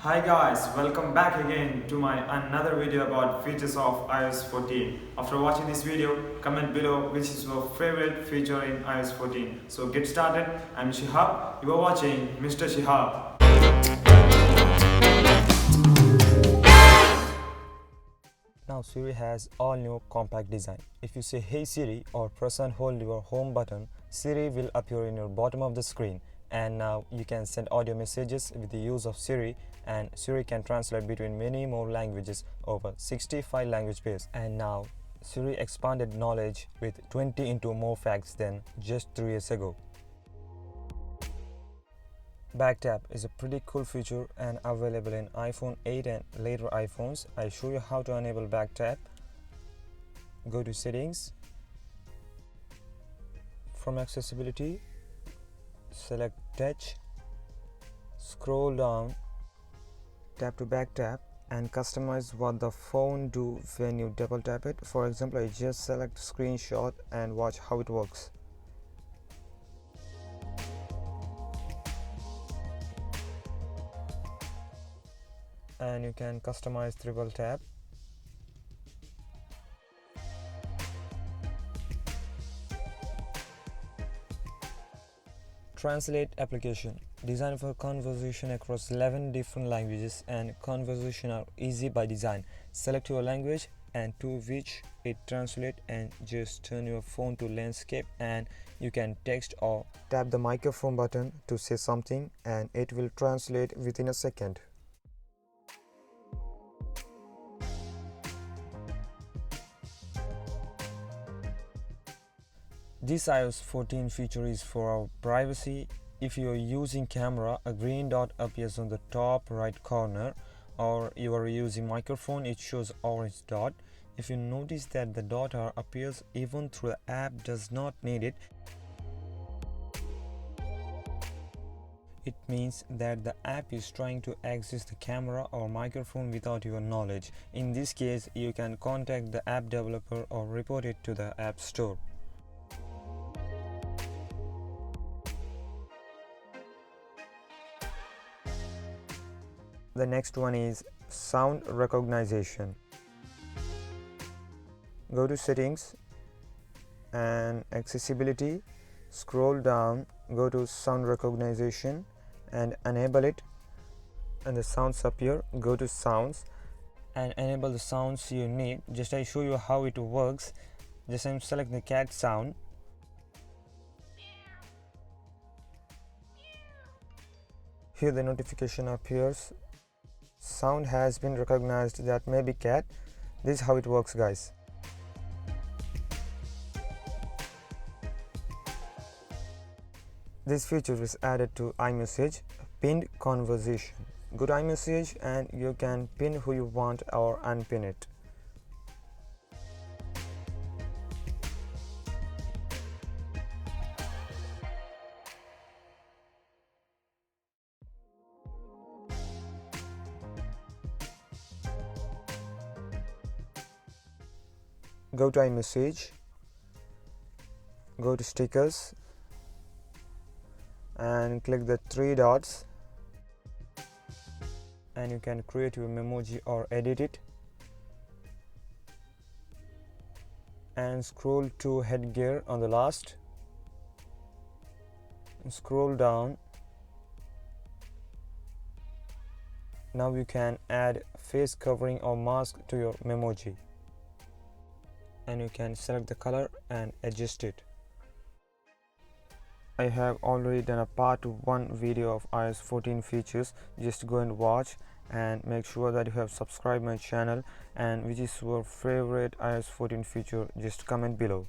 Hi guys, welcome back again to my another video about features of iOS 14. After watching this video, comment below which is your favorite feature in iOS 14. So get started. I'm Shihab. You are watching Mr. Shihab. Now Siri has all new compact design. If you say Hey Siri or press and hold your home button, Siri will appear in your bottom of the screen. And now you can send audio messages with the use of Siri, and Siri can translate between many more languages, over 65 language pairs. And now Siri expanded knowledge with 20 into more facts than just 3 years ago. Back tap is a pretty cool feature and available in iPhone 8 and later iPhones. I show you how to enable back tap. Go to settings. From accessibility, select touch, scroll down, tap to back tap and customize what the phone do when you double tap it. For example, I just select screenshot and watch how it works. And you can customize triple tap. Translate application designed for conversation across 11 different languages, and conversation are easy by design. Select your language and to which it translates, and just turn your phone to landscape and you can text or tap the microphone button to say something and it will translate within a second. This iOS 14 feature is for our privacy. If you are using camera, a green dot appears on the top right corner, or you are using microphone, it shows orange dot. If you notice that the dot appears even through the app does not need it, it means that the app is trying to access the camera or microphone without your knowledge. In this case, you can contact the app developer or report it to the App Store. The next one is sound recognition. Go to settings and accessibility, scroll down, go to sound recognition and enable it, and the sounds appear. Go to sounds and enable the sounds you need. Just I show you how it works. Just I'm select the cat sound. Here the notification appears. Sound has been recognized, that may be cat. This is how it works, guys. This feature is added to iMessage, pinned conversation. Go to iMessage and you can pin who you want or unpin it. Go to iMessage, go to stickers and click the three dots, and you can create your memoji or edit it, and scroll to headgear on the last, and scroll down. Now you can add face covering or mask to your memoji, and you can select the color and adjust it. I have already done a part 1 video of iOS 14 features. Just go and watch and make sure that you have subscribed my channel, and which is your favorite iOS 14 feature, just comment below.